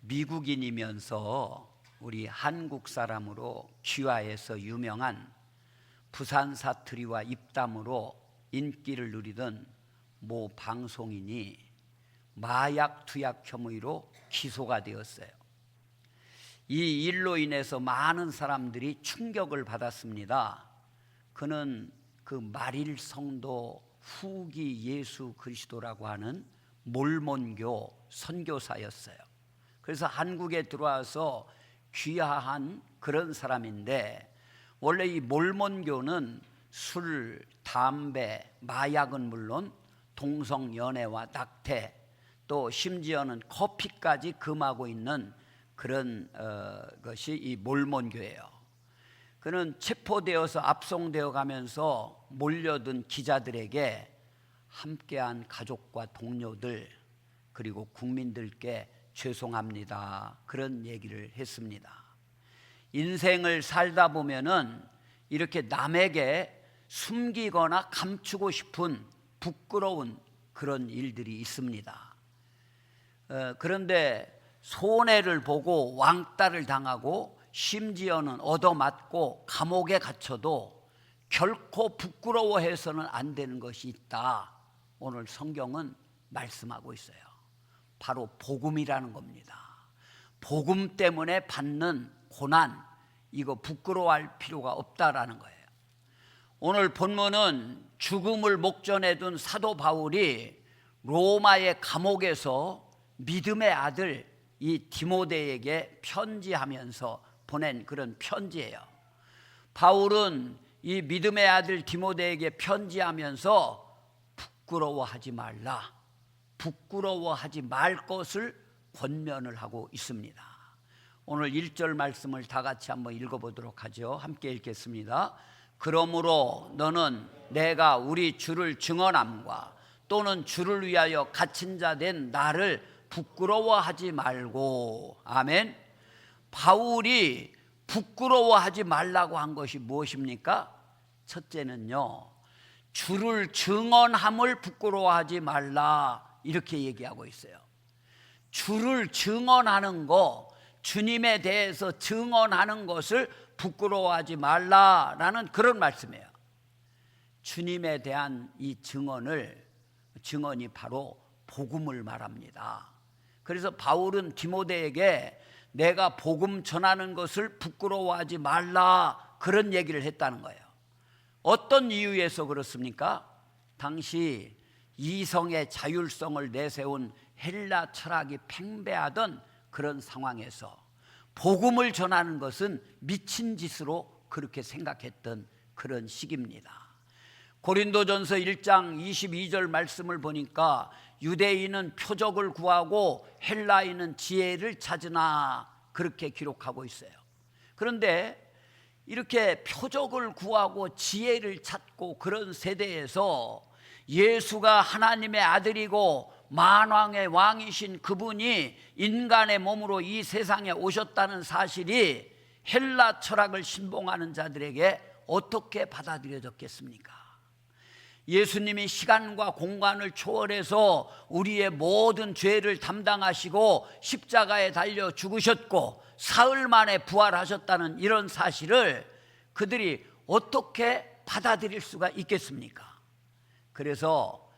미국인이면서 우리 한국 사람으로 귀화해서 유명한 부산 사투리와 입담으로 인기를 누리던 모 방송인이 마약 투약 혐의로 기소가 되었어요. 이 일로 인해서 많은 사람들이 충격을 받았습니다. 그는 그 말일 성도 후기 예수 그리스도라고 하는 몰몬교 선교사였어요. 그래서 한국에 들어와서 귀화한 그런 사람인데, 원래 이 몰몬교는 술, 담배, 마약은 물론 동성연애와 낙태, 또 심지어는 커피까지 금하고 있는 그런 것이 이 몰몬교예요. 그는 체포되어서 압송되어 가면서 몰려든 기자들에게 함께한 가족과 동료들 그리고 국민들께 죄송합니다, 그런 얘기를 했습니다. 인생을 살다 보면은 이렇게 남에게 숨기거나 감추고 싶은 부끄러운 그런 일들이 있습니다. 그런데 손해를 보고 왕따를 당하고 심지어는 얻어맞고 감옥에 갇혀도 결코 부끄러워해서는 안 되는 것이 있다. 오늘 성경은 말씀하고 있어요. 바로 복음이라는 겁니다. 복음 때문에 받는 고난, 이거 부끄러워할 필요가 없다라는 거예요. 오늘 본문은 죽음을 목전에 둔 사도 바울이 로마의 감옥에서 믿음의 아들 이 디모데에게 편지하면서 보낸 그런 편지예요. 바울은 이 믿음의 아들 디모데에게 편지하면서 부끄러워하지 말라, 부끄러워하지 말 것을 권면을 하고 있습니다. 오늘 1절 말씀을 다 같이 한번 읽어보도록 하죠. 함께 읽겠습니다. 그러므로 너는 내가 우리 주를 증언함과 또는 주를 위하여 갇힌 자 된 나를 부끄러워하지 말고. 아멘. 바울이 부끄러워하지 말라고 한 것이 무엇입니까? 첫째는요, 주를 증언함을 부끄러워하지 말라, 이렇게 얘기하고 있어요. 주를 증언하는 거, 주님에 대해서 증언하는 것을 부끄러워하지 말라라는 그런 말씀이에요. 주님에 대한 이 증언이 바로 복음을 말합니다. 그래서 바울은 디모데에게 내가 복음 전하는 것을 부끄러워하지 말라, 그런 얘기를 했다는 거예요. 어떤 이유에서 그렇습니까? 당시 이성의 자율성을 내세운 헬라 철학이 팽배하던 그런 상황에서 복음을 전하는 것은 미친 짓으로 그렇게 생각했던 그런 시기입니다. 고린도전서 1장 22절 말씀을 보니까 유대인은 표적을 구하고 헬라인은 지혜를 찾으나, 그렇게 기록하고 있어요. 그런데 이렇게 표적을 구하고 지혜를 찾고 그런 세대에서 예수가 하나님의 아들이고 만왕의 왕이신 그분이 인간의 몸으로 이 세상에 오셨다는 사실이 헬라 철학을 신봉하는 자들에게 어떻게 받아들여졌겠습니까? 예수님이 시간과 공간을 초월해서 우리의 모든 죄를 담당하시고 십자가에 달려 죽으셨고 사흘 만에 부활하셨다는 이런 사실을 그들이 어떻게 받아들일 수가 있겠습니까? 그래서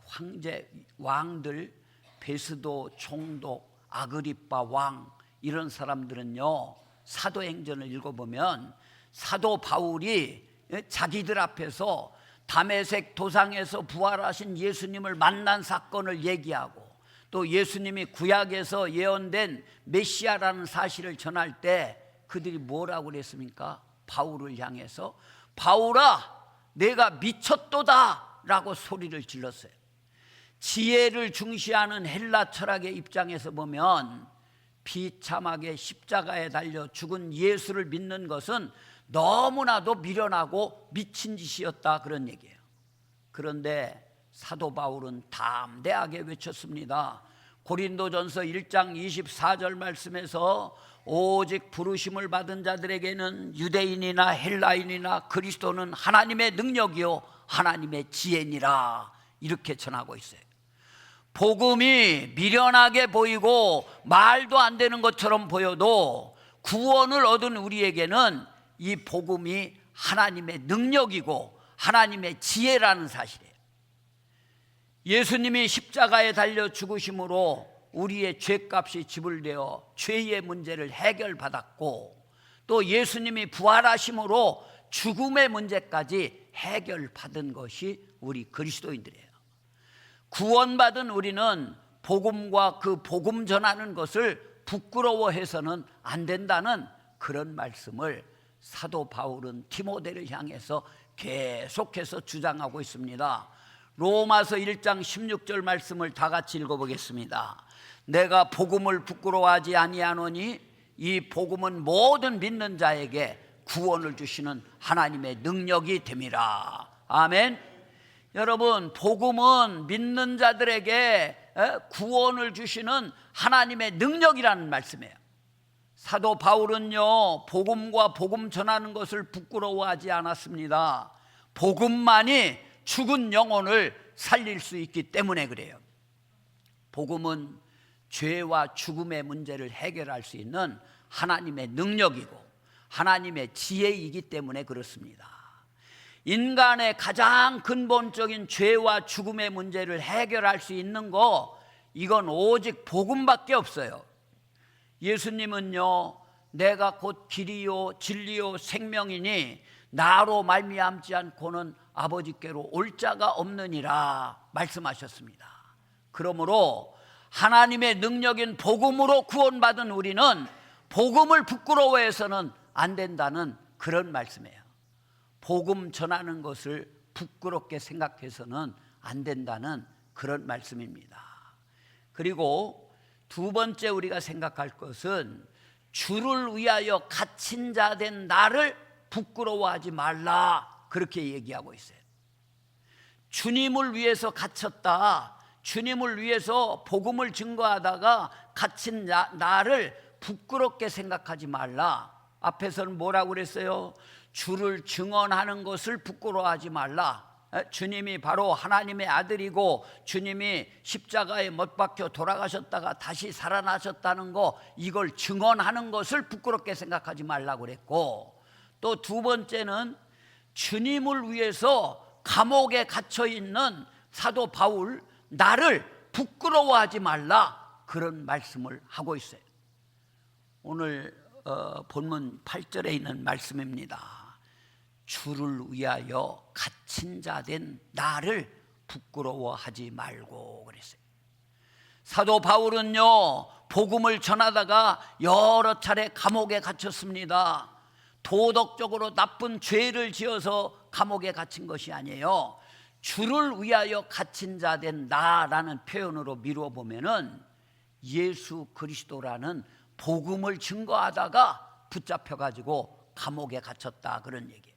황제 왕들, 베스도 총독, 아그리빠 왕, 이런 사람들은요, 사도행전을 읽어보면 사도 바울이 자기들 앞에서 다메섹 도상에서 부활하신 예수님을 만난 사건을 얘기하고, 또 예수님이 구약에서 예언된 메시아라는 사실을 전할 때 그들이 뭐라고 그랬습니까? 바울을 향해서 바울아, 내가 미쳤도다 라고 소리를 질렀어요. 지혜를 중시하는 헬라 철학의 입장에서 보면 비참하게 십자가에 달려 죽은 예수를 믿는 것은 너무나도 미련하고 미친 짓이었다, 그런 얘기예요. 그런데 사도 바울은 담대하게 외쳤습니다. 고린도전서 1장 24절 말씀에서 오직 부르심을 받은 자들에게는 유대인이나 헬라인이나 그리스도는 하나님의 능력이요 하나님의 지혜니라, 이렇게 전하고 있어요. 복음이 미련하게 보이고 말도 안 되는 것처럼 보여도 구원을 얻은 우리에게는 이 복음이 하나님의 능력이고 하나님의 지혜라는 사실이에요. 예수님이 십자가에 달려 죽으심으로 우리의 죄값이 지불되어 죄의 문제를 해결받았고, 또 예수님이 부활하심으로 죽음의 문제까지 해결받은 것이 우리 그리스도인들이에요. 구원받은 우리는 복음과 그 복음 전하는 것을 부끄러워해서는 안 된다는 그런 말씀을 사도 바울은 디모데를 향해서 계속해서 주장하고 있습니다. 로마서 1장 16절 말씀을 다 같이 읽어보겠습니다. 내가 복음을 부끄러워하지 아니하노니 이 복음은 모든 믿는 자에게 구원을 주시는 하나님의 능력이 됨이라. 아멘. 여러분, 복음은 믿는 자들에게 구원을 주시는 하나님의 능력이라는 말씀이에요. 사도 바울은요, 복음과 복음 전하는 것을 부끄러워하지 않았습니다. 복음만이 죽은 영혼을 살릴 수 있기 때문에 그래요. 복음은 죄와 죽음의 문제를 해결할 수 있는 하나님의 능력이고 하나님의 지혜이기 때문에 그렇습니다. 인간의 가장 근본적인 죄와 죽음의 문제를 해결할 수 있는 거, 이건 오직 복음밖에 없어요. 예수님은요, 내가 곧 길이요 진리요 생명이니 나로 말미암지 않고는 아버지께로 올 자가 없느니라 말씀하셨습니다. 그러므로 하나님의 능력인 복음으로 구원받은 우리는 복음을 부끄러워해서는 안 된다는 그런 말씀이에요. 복음 전하는 것을 부끄럽게 생각해서는 안 된다는 그런 말씀입니다. 그리고 두 번째 우리가 생각할 것은 주를 위하여 갇힌 자 된 나를 부끄러워하지 말라, 그렇게 얘기하고 있어요. 주님을 위해서 갇혔다, 주님을 위해서 복음을 증거하다가 갇힌 나를 부끄럽게 생각하지 말라. 앞에서는 뭐라고 그랬어요? 주를 증언하는 것을 부끄러워하지 말라. 주님이 바로 하나님의 아들이고 주님이 십자가에 못 박혀 돌아가셨다가 다시 살아나셨다는 거, 이걸 증언하는 것을 부끄럽게 생각하지 말라고 그랬고, 또 두 번째는 주님을 위해서 감옥에 갇혀 있는 사도 바울, 나를 부끄러워하지 말라, 그런 말씀을 하고 있어요. 오늘 본문 8절에 있는 말씀입니다. 주를 위하여 갇힌 자 된 나를 부끄러워하지 말고 그랬어요. 사도 바울은요, 복음을 전하다가 여러 차례 감옥에 갇혔습니다. 도덕적으로 나쁜 죄를 지어서 감옥에 갇힌 것이 아니에요. 주를 위하여 갇힌 자 된 나라는 표현으로 미루어 보면은 예수 그리스도라는 복음을 증거하다가 붙잡혀가지고 감옥에 갇혔다, 그런 얘기예요.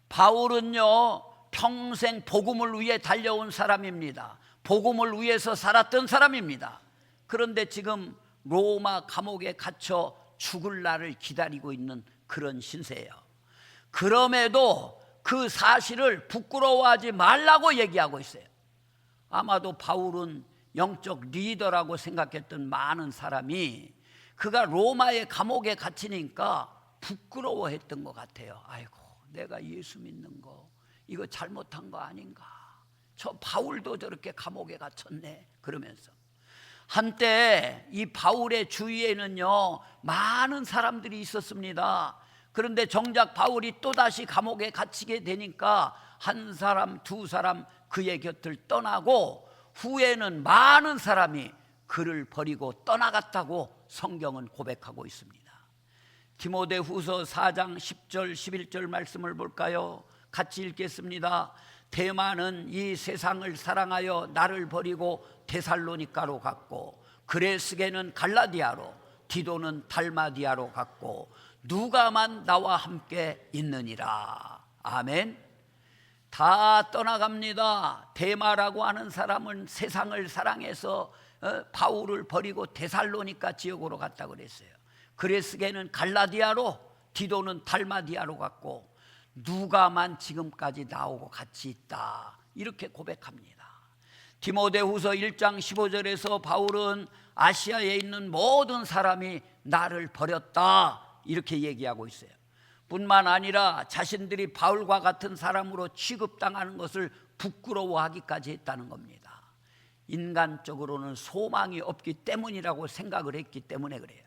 바울은요, 평생 복음을 위해 달려온 사람입니다. 복음을 위해서 살았던 사람입니다. 그런데 지금 로마 감옥에 갇혀 죽을 날을 기다리고 있는 그런 신세예요. 그럼에도 그 사실을 부끄러워하지 말라고 얘기하고 있어요. 아마도 바울은 영적 리더라고 생각했던 많은 사람이 그가 로마의 감옥에 갇히니까 부끄러워했던 것 같아요. 아이고, 내가 예수 믿는 거 이거 잘못한 거 아닌가, 저 바울도 저렇게 감옥에 갇혔네, 그러면서 한때 이 바울의 주위에는요 많은 사람들이 있었습니다. 그런데 정작 바울이 또다시 감옥에 갇히게 되니까 한 사람 두 사람 그의 곁을 떠나고 후에는 많은 사람이 그를 버리고 떠나갔다고 성경은 고백하고 있습니다. 디모데후서 4장 10절 11절 말씀을 볼까요? 같이 읽겠습니다. 데마는 이 세상을 사랑하여 나를 버리고 데살로니가로 갔고, 그레스게는 갈라디아로, 디도는 달마디아로 갔고, 누가만 나와 함께 있느니라. 아멘. 다 떠나갑니다. 데마라고 하는 사람은 세상을 사랑해서 바울을 버리고 데살로니가 지역으로 갔다 그랬어요. 그레스게는 갈라디아로, 디도는 달마디아로 갔고, 누가만 지금까지 나오고 같이 있다, 이렇게 고백합니다. 디모데후서 1장 15절에서 바울은 아시아에 있는 모든 사람이 나를 버렸다 이렇게 얘기하고 있어요. 뿐만 아니라 자신들이 바울과 같은 사람으로 취급당하는 것을 부끄러워하기까지 했다는 겁니다. 인간적으로는 소망이 없기 때문이라고 생각을 했기 때문에 그래요.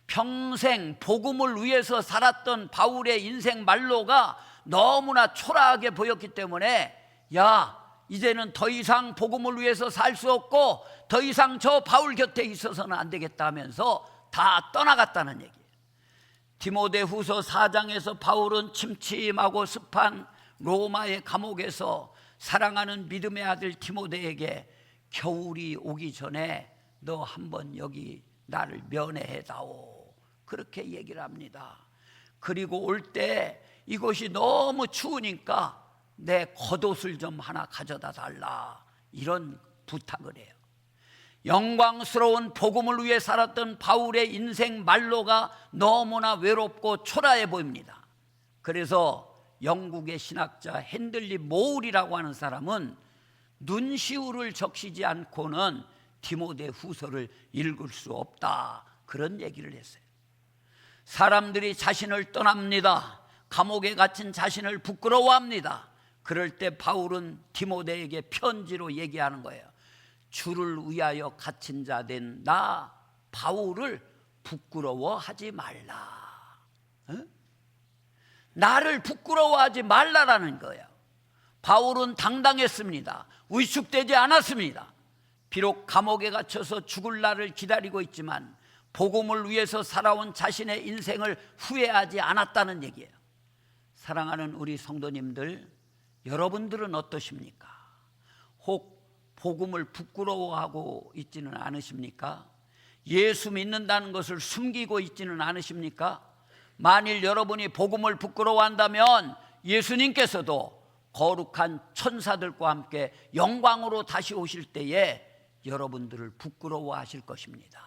평생 복음을 위해서 살았던 바울의 인생 말로가 너무나 초라하게 보였기 때문에 야, 이제는 더 이상 복음을 위해서 살 수 없고 더 이상 저 바울 곁에 있어서는 안 되겠다 하면서 다 떠나갔다는 얘기예요. 디모데후서 4장에서 바울은 침침하고 습한 로마의 감옥에서 사랑하는 믿음의 아들 디모데에게 겨울이 오기 전에 너 한번 여기 나를 면회해다오 그렇게 얘기를 합니다. 그리고 올 때 이곳이 너무 추우니까 내 겉옷을 좀 하나 가져다 달라 이런 부탁을 해요. 영광스러운 복음을 위해 살았던 바울의 인생 말로가 너무나 외롭고 초라해 보입니다. 그래서 영국의 신학자 핸들리 모울이라고 하는 사람은 눈시울을 적시지 않고는 디모데 후서를 읽을 수 없다 그런 얘기를 했어요. 사람들이 자신을 떠납니다. 감옥에 갇힌 자신을 부끄러워합니다. 그럴 때 바울은 디모데에게 편지로 얘기하는 거예요. 주를 위하여 갇힌 자 된 나 바울을 부끄러워하지 말라. 나를 부끄러워하지 말라라는 거예요. 바울은 당당했습니다. 위축되지 않았습니다. 비록 감옥에 갇혀서 죽을 날을 기다리고 있지만 복음을 위해서 살아온 자신의 인생을 후회하지 않았다는 얘기예요. 사랑하는 우리 성도님들, 여러분들은 어떠십니까? 혹 복음을 부끄러워하고 있지는 않으십니까? 예수 믿는다는 것을 숨기고 있지는 않으십니까? 만일 여러분이 복음을 부끄러워한다면 예수님께서도 거룩한 천사들과 함께 영광으로 다시 오실 때에 여러분들을 부끄러워하실 것입니다.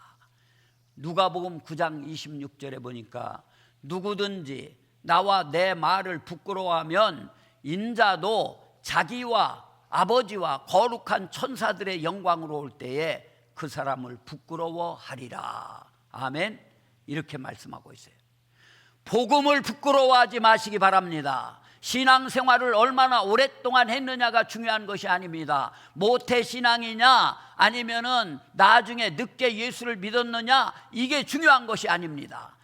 누가복음 9장 26절에 보니까 누구든지 나와 내 말을 부끄러워하면 인자도 자기와 아버지와 거룩한 천사들의 영광으로 올 때에 그 사람을 부끄러워하리라. 아멘. 이렇게 말씀하고 있어요. 복음을 부끄러워하지 마시기 바랍니다. 신앙생활을 얼마나 오랫동안 했느냐가 중요한 것이 아닙니다. 모태신앙이냐 아니면은 나중에 늦게 예수를 믿었느냐 이게 중요한 것이 아닙니다.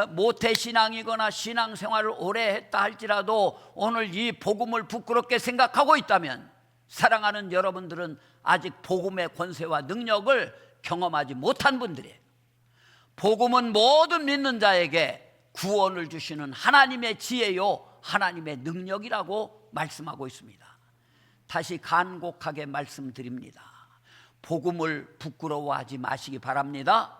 모태신앙이거나 신앙생활을 오래 했다 할지라도 오늘 이 복음을 부끄럽게 생각하고 있다면 사랑하는 여러분들은 아직 복음의 권세와 능력을 경험하지 못한 분들이에요. 복음은 모든 믿는 자에게 구원을 주시는 하나님의 지혜요 하나님의 능력이라고 말씀하고 있습니다. 다시 간곡하게 말씀드립니다. 복음을 부끄러워하지 마시기 바랍니다.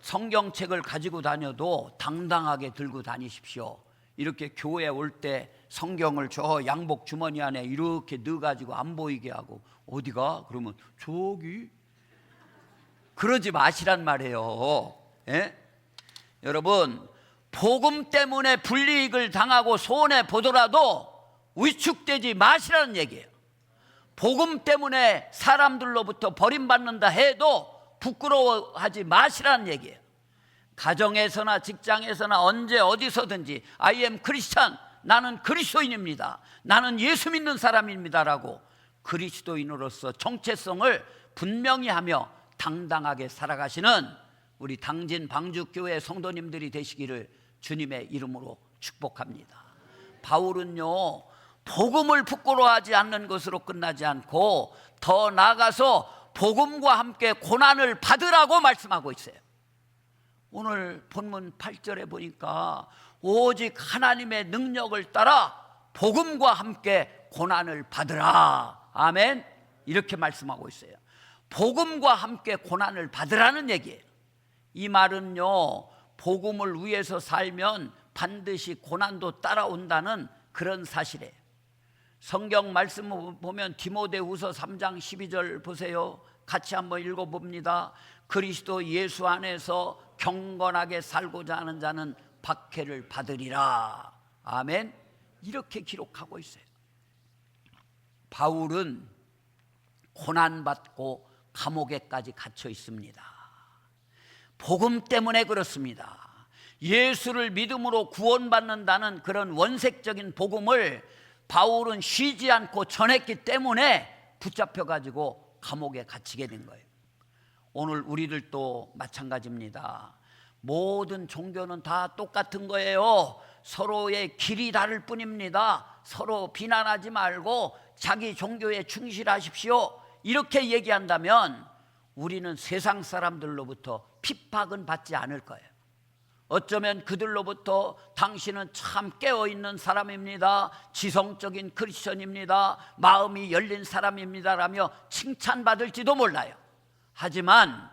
성경책을 가지고 다녀도 당당하게 들고 다니십시오. 이렇게 교회에 올 때 성경을 저 양복 주머니 안에 이렇게 넣어가지고 안 보이게 하고 어디가? 그러면 저기 그러지 마시란 말이에요. 예? 여러분 복음 때문에 불이익을 당하고 손해 보더라도 위축되지 마시라는 얘기예요. 복음 때문에 사람들로부터 버림받는다 해도 부끄러워하지 마시라는 얘기예요. 가정에서나 직장에서나 언제 어디서든지 I am Christian, 나는 그리스도인입니다, 나는 예수 믿는 사람입니다라고 그리스도인으로서 정체성을 분명히 하며 당당하게 살아가시는 우리 당진 방주교회 성도님들이 되시기를 주님의 이름으로 축복합니다. 바울은요 복음을 부끄러워하지 않는 것으로 끝나지 않고 더 나아가서 복음과 함께 고난을 받으라고 말씀하고 있어요. 오늘 본문 8절에 보니까 오직 하나님의 능력을 따라 복음과 함께 고난을 받으라. 아멘. 이렇게 말씀하고 있어요. 복음과 함께 고난을 받으라는 얘기예요. 이 말은요 복음을 위해서 살면 반드시 고난도 따라온다는 그런 사실이에요. 성경 말씀을 보면 디모데후서 3장 12절 보세요. 같이 한번 읽어봅니다. 그리스도 예수 안에서 경건하게 살고자 하는 자는 박해를 받으리라. 아멘. 이렇게 기록하고 있어요. 바울은 고난받고 감옥에까지 갇혀 있습니다. 복음 때문에 그렇습니다. 예수를 믿음으로 구원받는다는 그런 원색적인 복음을 바울은 쉬지 않고 전했기 때문에 붙잡혀가지고 감옥에 갇히게 된 거예요. 오늘 우리들도 마찬가지입니다. 모든 종교는 다 똑같은 거예요. 서로의 길이 다를 뿐입니다. 서로 비난하지 말고 자기 종교에 충실하십시오. 이렇게 얘기한다면 우리는 세상 사람들로부터 핍박은 받지 않을 거예요. 어쩌면 그들로부터 당신은 참 깨어있는 사람입니다, 지성적인 크리스천입니다, 마음이 열린 사람입니다 라며 칭찬받을지도 몰라요. 하지만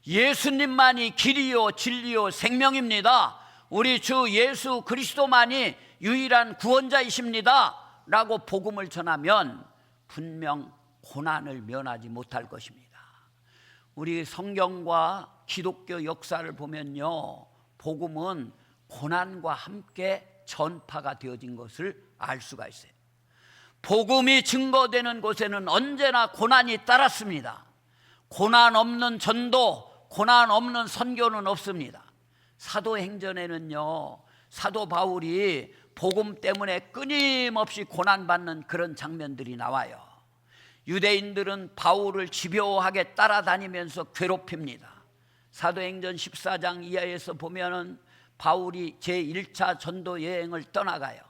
예수님만이 길이요 진리요 생명입니다, 우리 주 예수 그리스도만이 유일한 구원자이십니다 라고 복음을 전하면 분명 고난을 면하지 못할 것입니다. 우리 성경과 기독교 역사를 보면요, 복음은 고난과 함께 전파가 되어진 것을 알 수가 있어요. 복음이 증거되는 곳에는 언제나 고난이 따랐습니다. 고난 없는 전도, 고난 없는 선교는 없습니다. 사도행전에는요, 사도 바울이 복음 때문에 끊임없이 고난받는 그런 장면들이 나와요. 유대인들은 바울을 집요하게 따라다니면서 괴롭힙니다. 사도행전 14장 이하에서 보면은 바울이 제1차 전도 여행을 떠나가요.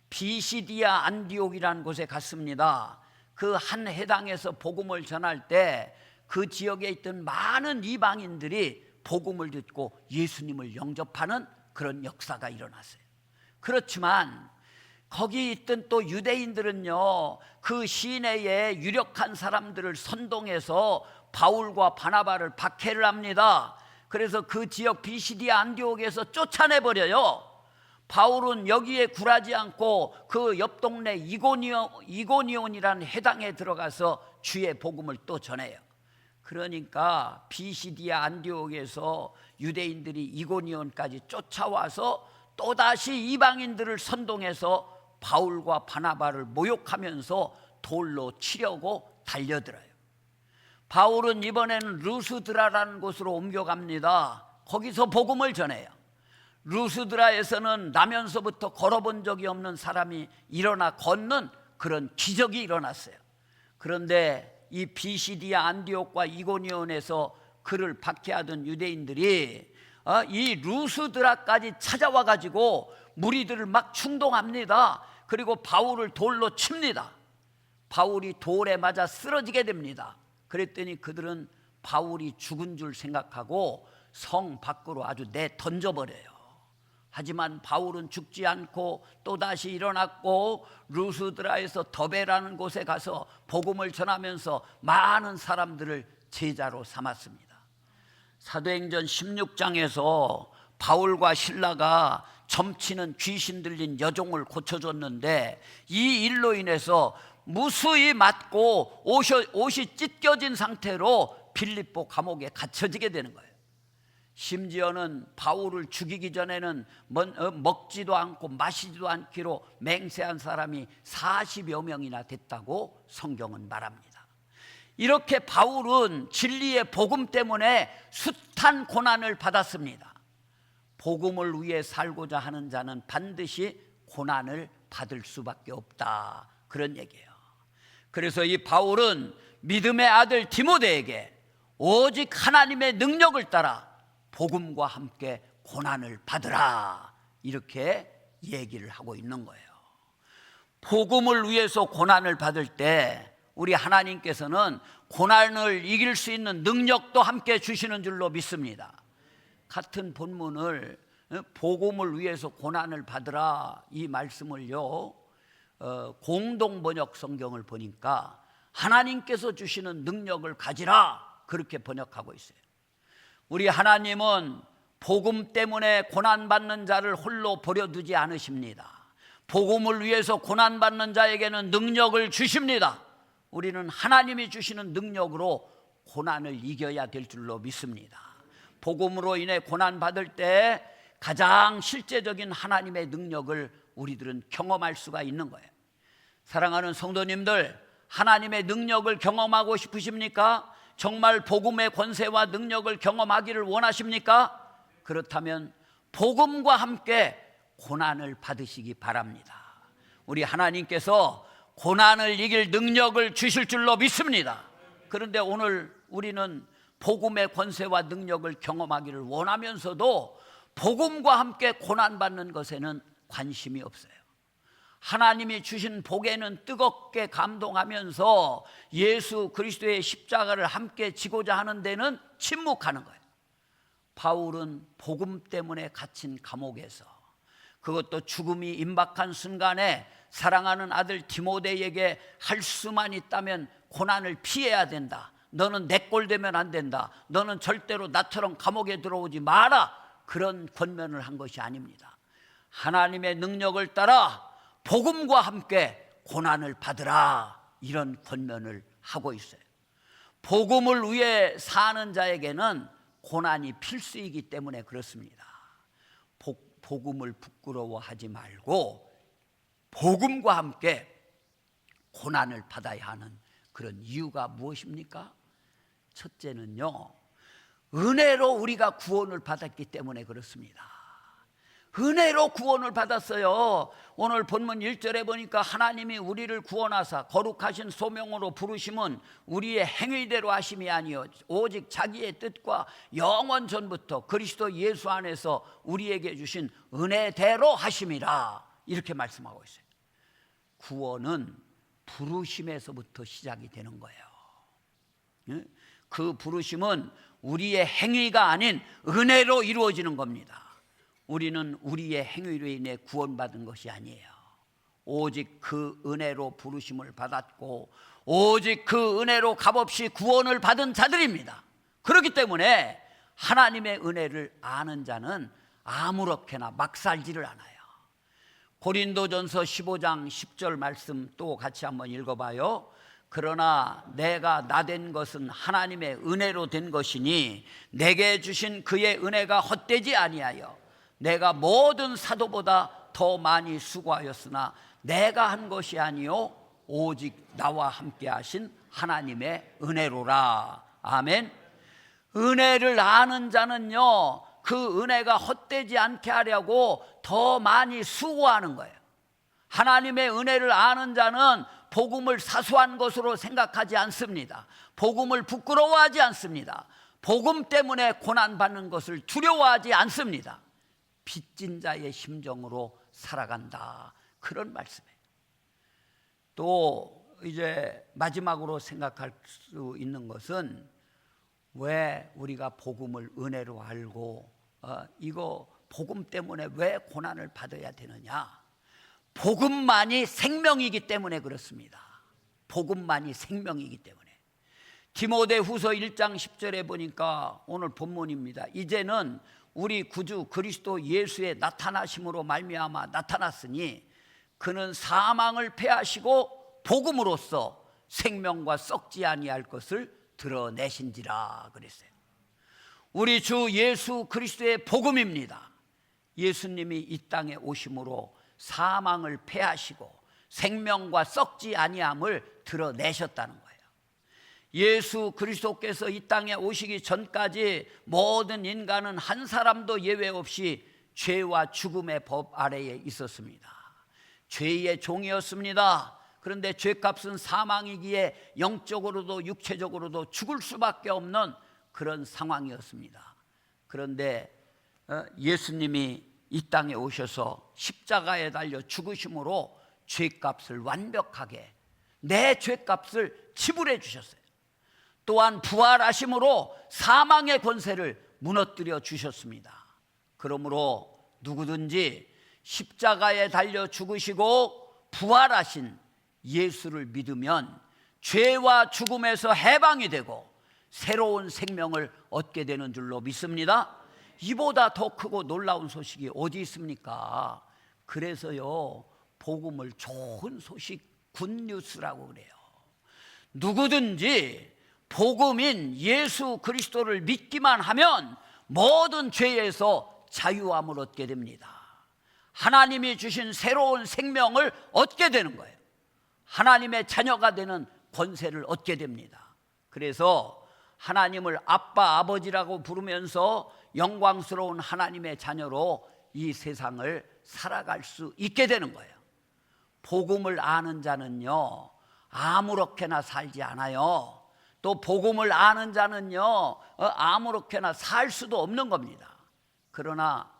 비시디아 안디옥이라는 곳에 갔습니다. 그 한 해당에서 복음을 전할 때 그 지역에 있던 많은 이방인들이 복음을 듣고 예수님을 영접하는 그런 역사가 일어났어요. 그렇지만 거기 있던 또 유대인들은요, 그 시내에 유력한 사람들을 선동해서 바울과 바나바를 박해를 합니다. 그래서 그 지역 비시디아 안디옥에서 쫓아내버려요. 바울은 여기에 굴하지 않고 그 옆 동네 이고니온이라는 해당에 들어가서 주의 복음을 또 전해요. 그러니까 비시디아 안디옥에서 유대인들이 이고니온까지 쫓아와서 또다시 이방인들을 선동해서 바울과 바나바를 모욕하면서 돌로 치려고 달려들어요. 바울은 이번에는 루스드라라는 곳으로 옮겨갑니다. 거기서 복음을 전해요. 루스드라에서는 나면서부터 걸어본 적이 없는 사람이 일어나 걷는 그런 기적이 일어났어요. 그런데 이 비시디아 안디옥과 이고니온에서 그를 박해하던 유대인들이 이 루스드라까지 찾아와 가지고 무리들을 막 충동합니다. 그리고 바울을 돌로 칩니다. 바울이 돌에 맞아 쓰러지게 됩니다. 그랬더니 그들은 바울이 죽은 줄 생각하고 성 밖으로 아주 내던져버려요. 하지만 바울은 죽지 않고 또다시 일어났고 루스드라에서 더베라는 곳에 가서 복음을 전하면서 많은 사람들을 제자로 삼았습니다. 사도행전 16장에서 바울과 실라가 점치는 귀신 들린 여종을 고쳐줬는데 이 일로 인해서 무수히 맞고 옷이 찢겨진 상태로 빌립보 감옥에 갇혀지게 되는 거예요. 심지어는 바울을 죽이기 전에는 먹지도 않고 마시지도 않기로 맹세한 사람이 40여 명이나 됐다고 성경은 말합니다. 이렇게 바울은 진리의 복음 때문에 숱한 고난을 받았습니다. 복음을 위해 살고자 하는 자는 반드시 고난을 받을 수밖에 없다, 그런 얘기예요. 그래서 이 바울은 믿음의 아들 디모데에게 오직 하나님의 능력을 따라 복음과 함께 고난을 받으라, 이렇게 얘기를 하고 있는 거예요. 복음을 위해서 고난을 받을 때 우리 하나님께서는 고난을 이길 수 있는 능력도 함께 주시는 줄로 믿습니다. 같은 본문을 복음을 위해서 고난을 받으라, 이 말씀을요, 공동 번역 성경을 보니까 하나님께서 주시는 능력을 가지라, 그렇게 번역하고 있어요. 우리 하나님은 복음 때문에 고난받는 자를 홀로 버려두지 않으십니다. 복음을 위해서 고난받는 자에게는 능력을 주십니다. 우리는 하나님이 주시는 능력으로 고난을 이겨야 될 줄로 믿습니다. 복음으로 인해 고난받을 때 가장 실제적인 하나님의 능력을 우리들은 경험할 수가 있는 거예요. 사랑하는 성도님들, 하나님의 능력을 경험하고 싶으십니까? 정말 복음의 권세와 능력을 경험하기를 원하십니까? 그렇다면 복음과 함께 고난을 받으시기 바랍니다. 우리 하나님께서 고난을 이길 능력을 주실 줄로 믿습니다. 그런데 오늘 우리는 복음의 권세와 능력을 경험하기를 원하면서도 복음과 함께 고난받는 것에는 관심이 없어요. 하나님이 주신 복에는 뜨겁게 감동하면서 예수 그리스도의 십자가를 함께 지고자 하는 데는 침묵하는 거예요. 바울은 복음 때문에 갇힌 감옥에서, 그것도 죽음이 임박한 순간에 사랑하는 아들 디모데에게 할 수만 있다면 고난을 피해야 된다, 너는 내 꼴 되면 안 된다, 너는 절대로 나처럼 감옥에 들어오지 마라, 그런 권면을 한 것이 아닙니다. 하나님의 능력을 따라 복음과 함께 고난을 받으라, 이런 권면을 하고 있어요. 복음을 위해 사는 자에게는 고난이 필수이기 때문에 그렇습니다. 복음을 부끄러워하지 말고 복음과 함께 고난을 받아야 하는 그런 이유가 무엇입니까? 첫째는요, 은혜로 우리가 구원을 받았기 때문에 그렇습니다. 은혜로 구원을 받았어요. 오늘 본문 1절에 보니까 하나님이 우리를 구원하사 거룩하신 소명으로 부르심은 우리의 행위대로 하심이 아니요 오직 자기의 뜻과 영원 전부터 그리스도 예수 안에서 우리에게 주신 은혜대로 하심이라, 이렇게 말씀하고 있어요. 구원은 부르심에서부터 시작이 되는 거예요. 그 부르심은 우리의 행위가 아닌 은혜로 이루어지는 겁니다. 우리는 우리의 행위로 인해 구원받은 것이 아니에요. 오직 그 은혜로 부르심을 받았고 오직 그 은혜로 값없이 구원을 받은 자들입니다. 그렇기 때문에 하나님의 은혜를 아는 자는 아무렇게나 막 살지를 않아요. 고린도전서 15장 10절 말씀 또 같이 한번 읽어봐요. 그러나 내가 나된 것은 하나님의 은혜로 된 것이니 내게 주신 그의 은혜가 헛되지 아니하여 내가 모든 사도보다 더 많이 수고하였으나 내가 한 것이 아니요 오직 나와 함께 하신 하나님의 은혜로라. 아멘. 은혜를 아는 자는요, 그 은혜가 헛되지 않게 하려고 더 많이 수고하는 거예요. 하나님의 은혜를 아는 자는 복음을 사소한 것으로 생각하지 않습니다. 복음을 부끄러워하지 않습니다. 복음 때문에 고난받는 것을 두려워하지 않습니다. 빚진 자의 심정으로 살아간다, 그런 말씀이에요. 또 이제 마지막으로 생각할 수 있는 것은 왜 우리가 복음을 은혜로 알고 이거 복음 때문에 왜 고난을 받아야 되느냐? 복음만이 생명이기 때문에 그렇습니다. 복음만이 생명이기 때문에. 디모데후서 1장 10절에 보니까 오늘 본문입니다. 이제는 우리 구주 그리스도 예수의 나타나심으로 말미암아 나타났으니 그는 사망을 패하시고 복음으로써 생명과 썩지 아니할 것을 드러내신지라 그랬어요. 우리 주 예수 그리스도의 복음입니다. 예수님이 이 땅에 오심으로 사망을 패하시고 생명과 썩지 아니함을 드러내셨다는 거예요. 예수 그리스도께서 이 땅에 오시기 전까지 모든 인간은 한 사람도 예외 없이 죄와 죽음의 법 아래에 있었습니다. 죄의 종이었습니다. 그런데 죄값은 사망이기에 영적으로도 육체적으로도 죽을 수밖에 없는 그런 상황이었습니다. 그런데 예수님이 이 땅에 오셔서 십자가에 달려 죽으심으로 죄값을 완벽하게, 내 죄값을 지불해 주셨어요. 또한 부활하심으로 사망의 권세를 무너뜨려 주셨습니다. 그러므로 누구든지 십자가에 달려 죽으시고 부활하신 예수를 믿으면 죄와 죽음에서 해방이 되고 새로운 생명을 얻게 되는 줄로 믿습니다. 이보다 더 크고 놀라운 소식이 어디 있습니까? 그래서요, 복음을 좋은 소식, 굿뉴스라고 그래요. 누구든지 복음인 예수 그리스도를 믿기만 하면 모든 죄에서 자유함을 얻게 됩니다. 하나님이 주신 새로운 생명을 얻게 되는 거예요. 하나님의 자녀가 되는 권세를 얻게 됩니다. 그래서 하나님을 아빠, 아버지라고 부르면서 영광스러운 하나님의 자녀로 이 세상을 살아갈 수 있게 되는 거예요. 복음을 아는 자는요, 아무렇게나 살지 않아요. 또 복음을 아는 자는요, 아무렇게나 살 수도 없는 겁니다. 그러나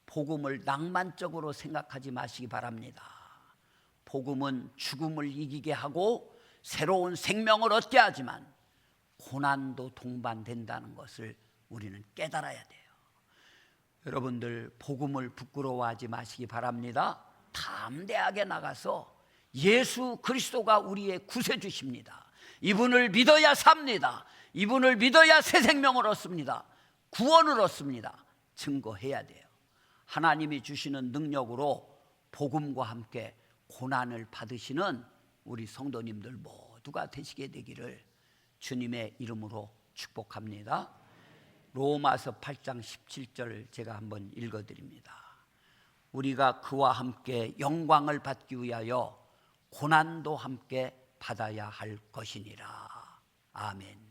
복음을 낭만적으로 생각하지 마시기 바랍니다. 복음은 죽음을 이기게 하고 새로운 생명을 얻게 하지만 고난도 동반된다는 것을 우리는 깨달아야 돼요. 여러분들 복음을 부끄러워하지 마시기 바랍니다. 담대하게 나가서 예수 그리스도가 우리의 구세주십니다. 이분을 믿어야 삽니다. 이분을 믿어야 새 생명을 얻습니다. 구원을 얻습니다. 증거해야 돼요. 하나님이 주시는 능력으로 복음과 함께 고난을 받으시는 우리 성도님들 모두가 되시게 되기를 주님의 이름으로 축복합니다. 로마서 8장 17절 제가 한번 읽어드립니다. 우리가 그와 함께 영광을 받기 위하여 고난도 함께 받아야 할 것이니라. 아멘.